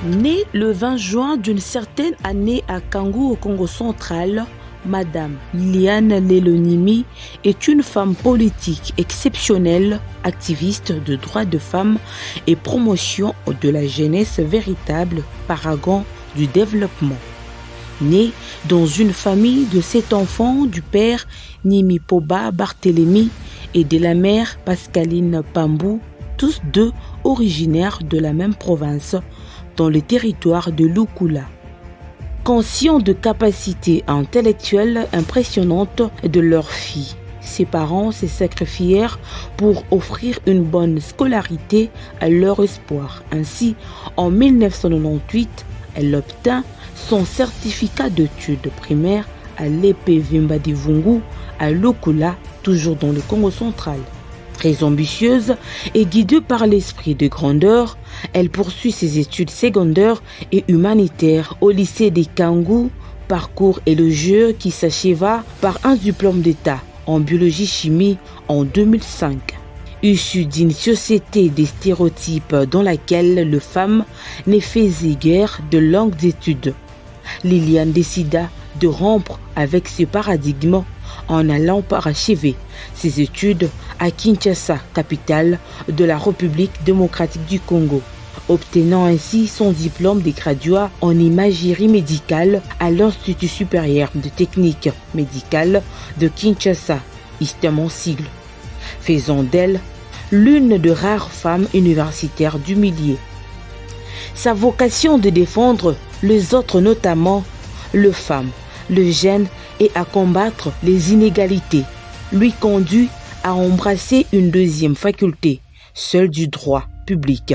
Née le 20 juin d'une certaine année à Kangu au Congo central, Madame Liliane Lelonimi est une femme politique exceptionnelle, activiste de droits de femmes et promotion de la jeunesse, véritable paragon du développement. Née dans une famille de 7 enfants du père Nimipoba Barthélemy et de la mère Pascaline Pambou, tous deux originaires de la même province, dans le territoire de Lukula. Conscients de capacités intellectuelles impressionnantes de leur fille, ses parents se sacrifièrent pour offrir une bonne scolarité à leur espoir. Ainsi, en 1998, elle obtint son certificat d'études primaires à l'EP Vimbadivungu à Lukula, toujours dans le Congo central. Très ambitieuse et guidée par l'esprit de grandeur, elle poursuit ses études secondaires et humanitaires au lycée des Kangu, parcours élogieux qui s'acheva par un diplôme d'État en biologie-chimie en 2005. Issue d'une société des stéréotypes dans laquelle les femmes ne faisaient guère de longues études, Liliane décida de rompre avec ce paradigme en allant parachever ses études à Kinshasa, capitale de la République démocratique du Congo, obtenant ainsi son diplôme de graduat en imagerie médicale à l'Institut supérieur de technique médicale de Kinshasa, ISTEM en sigle, faisant d'elle l'une des rares femmes universitaires du milieu. Sa vocation de défendre les autres, notamment les femmes, les jeunes et à combattre les inégalités, lui conduit à embrasser une deuxième faculté, celle du droit public,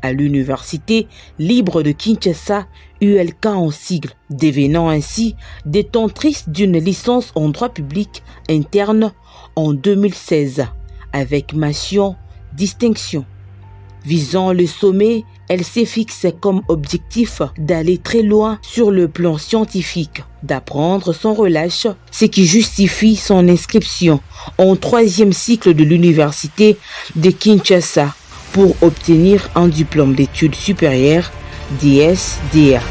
à l'Université libre de Kinshasa, ULK en sigle, devenant ainsi détentrice d'une licence en droit public interne en 2016, avec mention distinction. Visant le sommet, elle s'est fixée comme objectif d'aller très loin sur le plan scientifique, d'apprendre sans relâche, ce qui justifie son inscription en 3e cycle de l'université de Kinshasa pour obtenir un diplôme d'études supérieures DSDA.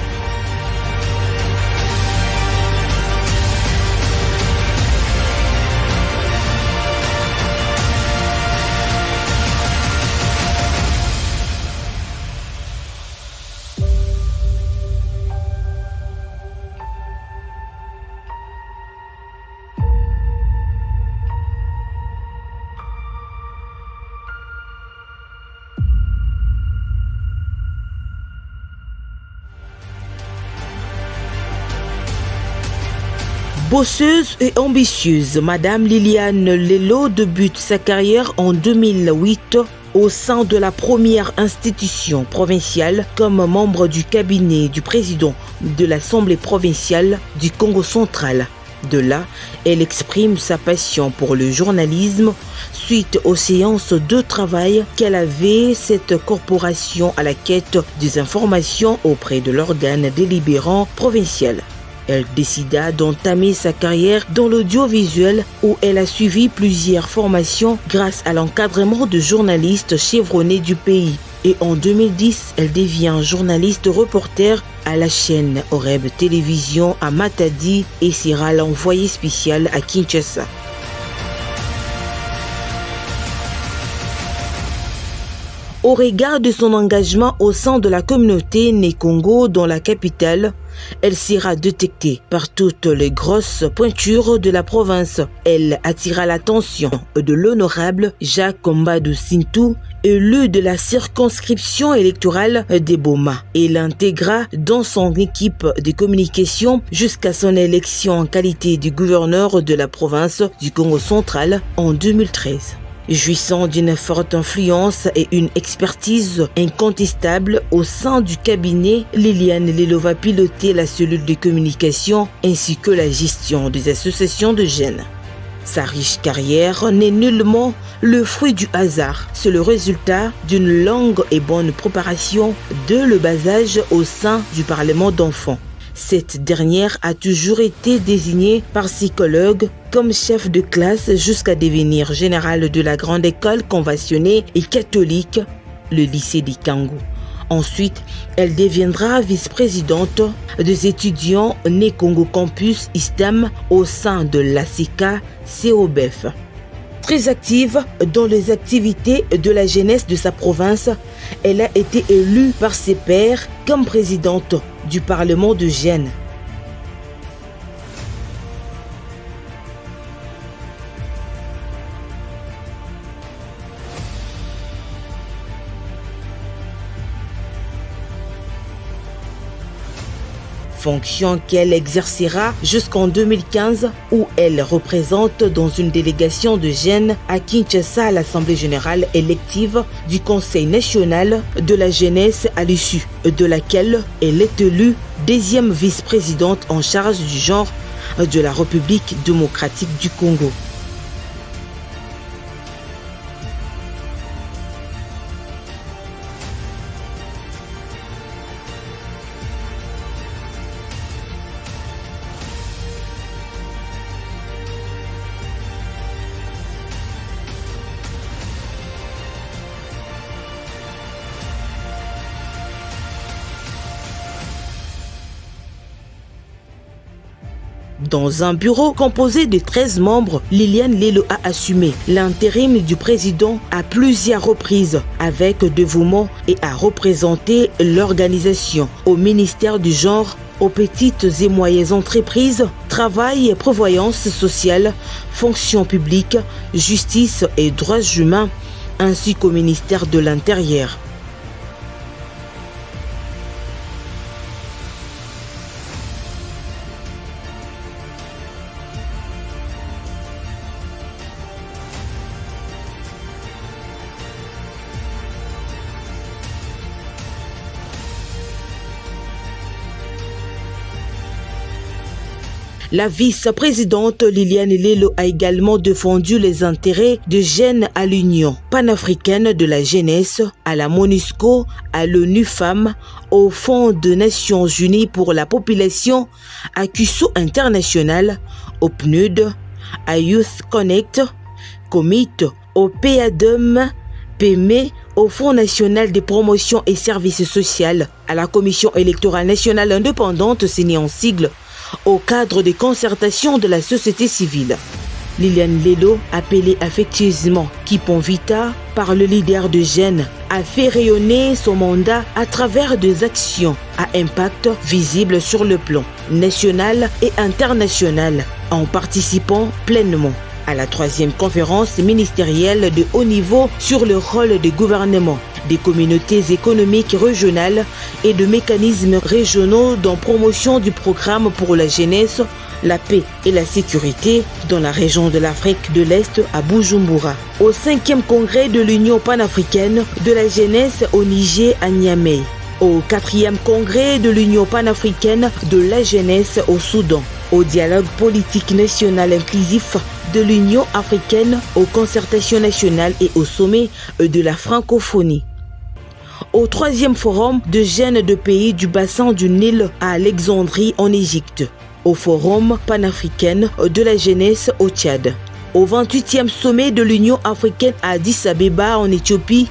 Bosseuse et ambitieuse, Madame Liliane Lelo débute sa carrière en 2008 au sein de la première institution provinciale comme membre du cabinet du président de l'Assemblée provinciale du Congo central. De là, elle exprime sa passion pour le journalisme suite aux séances de travail qu'elle avait cette corporation à la quête des informations auprès de l'organe délibérant provincial. Elle décida d'entamer sa carrière dans l'audiovisuel où elle a suivi plusieurs formations grâce à l'encadrement de journalistes chevronnés du pays. Et en 2010, elle devient journaliste reporter à la chaîne Oreb Télévision à Matadi et sera l'envoyé spécial à Kinshasa. Au regard de son engagement au sein de la communauté Né Congo dans la capitale, elle sera détectée par toutes les grosses pointures de la province. Elle attira l'attention de l'honorable Jacques Kombadou Sintou, élu de la circonscription électorale des Boma, et l'intégra dans son équipe de communication jusqu'à son élection en qualité de gouverneur de la province du Congo central en 2013. Jouissant d'une forte influence et une expertise incontestable au sein du cabinet, Liliane Lelo va piloter la cellule de communication ainsi que la gestion des associations de jeunes. Sa riche carrière n'est nullement le fruit du hasard, c'est le résultat d'une longue et bonne préparation dès le bas âge au sein du Parlement d'enfants. Cette dernière a toujours été désignée par ses collègues comme chef de classe jusqu'à devenir générale de la grande école conventionnée et catholique, le lycée des Kangu. Ensuite, elle deviendra vice-présidente des étudiants nés Congo Campus ISTEM au sein de l'ASICA COBEF. Très active dans les activités de la jeunesse de sa province, elle a été élue par ses pairs comme présidente du Parlement de Gênes. Fonction qu'elle exercera jusqu'en 2015 où elle représente dans une délégation de Gênes à Kinshasa à l'Assemblée générale élective du Conseil national de la jeunesse à l'issue de laquelle elle est élue deuxième vice-présidente en charge du genre de la République démocratique du Congo. Dans un bureau composé de 13 membres, Liliane Lelo a assumé l'intérim du président à plusieurs reprises avec dévouement et a représenté l'organisation au ministère du genre, aux petites et moyennes entreprises, travail et prévoyance sociale, fonction publique, justice et droits humains, ainsi qu'au ministère de l'Intérieur. La vice-présidente Liliane Lelo a également défendu les intérêts de Gênes à l'Union panafricaine de la jeunesse, à la MONUSCO, à l'ONU Femmes, au Fonds des Nations Unies pour la population, à CUSO International, au PNUD, à Youth Connect, Commit, au PADEM, PME, au Fonds national de promotion et services sociaux, à la Commission électorale nationale indépendante signée en sigle, au cadre des concertations de la société civile. Liliane Lelo, appelée affectueusement Kipon Vita par le leader de Gênes, a fait rayonner son mandat à travers des actions à impact visible sur le plan national et international, en participant pleinement à la 3e conférence ministérielle de haut niveau sur le rôle des gouvernements, des communautés économiques régionales et de mécanismes régionaux dans promotion du programme pour la jeunesse, la paix et la sécurité dans la région de l'Afrique de l'Est à Bujumbura. Au 5e congrès de l'Union panafricaine de la jeunesse au Niger à Niamey. Au 4e congrès de l'Union panafricaine de la jeunesse au Soudan. Au dialogue politique national inclusif de l'Union africaine, aux concertations nationales et au sommet de la francophonie. Au 3e forum de jeunes de pays du bassin du Nil à Alexandrie en Égypte. Au forum panafricain de la jeunesse au Tchad. Au 28e sommet de l'Union africaine à Addis Abeba en Éthiopie.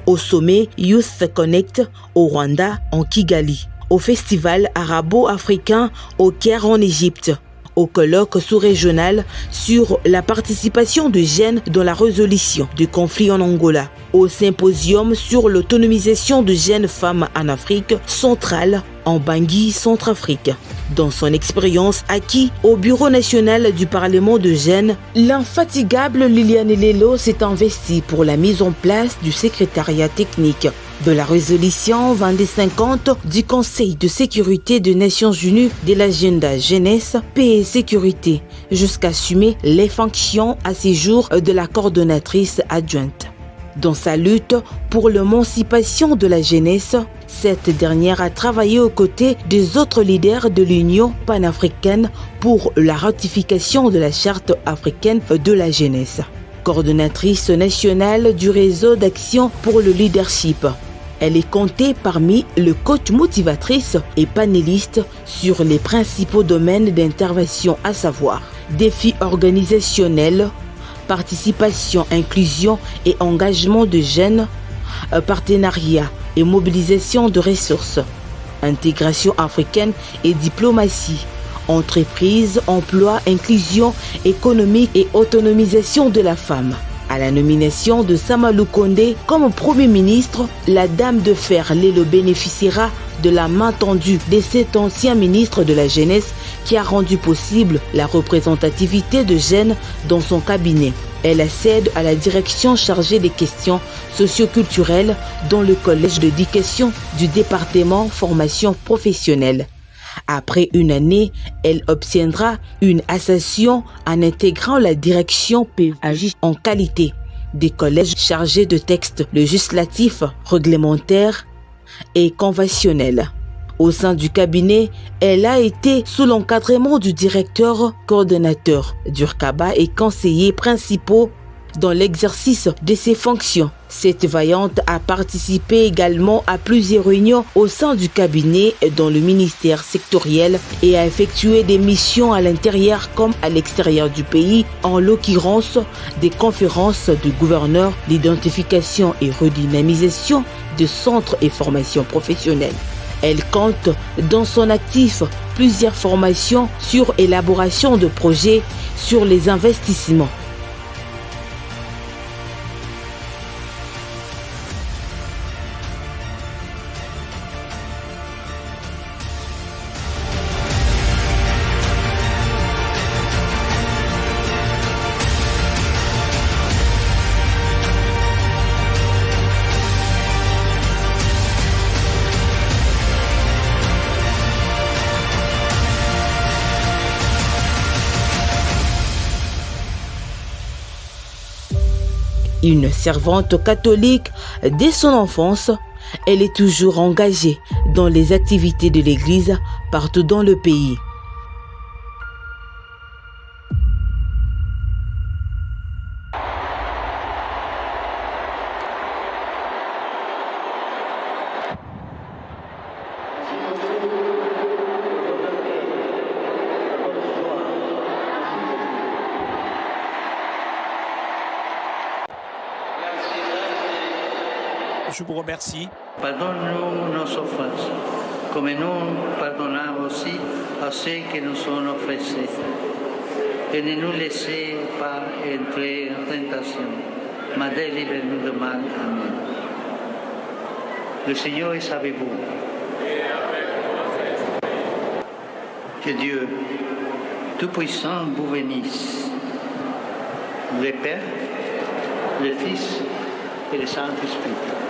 Au sommet Youth Connect au Rwanda en Kigali, au festival arabo-africain au Caire en Égypte, au colloque sous-régional sur la participation de jeunes dans la résolution du conflit en Angola, au symposium sur l'autonomisation de jeunes femmes en Afrique centrale en Bangui, Centrafrique. Dans son expérience acquise au Bureau national du Parlement de Gênes, l'infatigable Liliane Lelo s'est investie pour la mise en place du secrétariat technique de la résolution 2250 du Conseil de sécurité des Nations Unies de l'agenda jeunesse, paix et sécurité, jusqu'à assumer les fonctions à ce jour de la coordonnatrice adjointe. Dans sa lutte pour l'émancipation de la jeunesse, cette dernière a travaillé aux côtés des autres leaders de l'Union panafricaine pour la ratification de la Charte africaine de la jeunesse. Coordonnatrice nationale du réseau d'action pour le leadership, Elle est comptée parmi les coachs motivatrices et panélistes sur les principaux domaines d'intervention, à savoir défis organisationnels, participation, inclusion et engagement de jeunes, partenariat et mobilisation de ressources, intégration africaine et diplomatie, entreprise, emploi, inclusion économique et autonomisation de la femme. À la nomination de Samalou Kondé comme Premier ministre, la Dame de Fer Lelo bénéficiera de la main tendue de cet ancien ministre de la Jeunesse qui a rendu possible la représentativité de jeunes dans son cabinet. Elle accède à la direction chargée des questions socioculturelles dans le collège d'éducation du département formation professionnelle. Après une année, elle obtiendra une accession en intégrant la direction PAJ en qualité des collèges chargés de textes législatifs, réglementaires et conventionnels. Au sein du cabinet, elle a été sous l'encadrement du directeur coordonnateur d'Urkaba et conseiller principaux dans l'exercice de ses fonctions. Cette vaillante a participé également à plusieurs réunions au sein du cabinet dans le ministère sectoriel et a effectué des missions à l'intérieur comme à l'extérieur du pays, en l'occurrence des conférences de gouverneurs, l'identification et redynamisation de centres et formations professionnelles. Elle compte dans son actif plusieurs formations sur élaboration de projets sur les investissements. Une servante catholique dès son enfance, elle est toujours engagée dans les activités de l'Église partout dans le pays. Je vous remercie. Pardonne-nous nos offenses, comme nous pardonnons aussi à ceux qui nous ont offensés. Et ne nous laissez pas entrer en tentation, mais délivre-nous de mal. Amen. Le Seigneur est avec vous. Que Dieu Tout-Puissant vous bénisse, le Père, le Fils et le Saint-Esprit.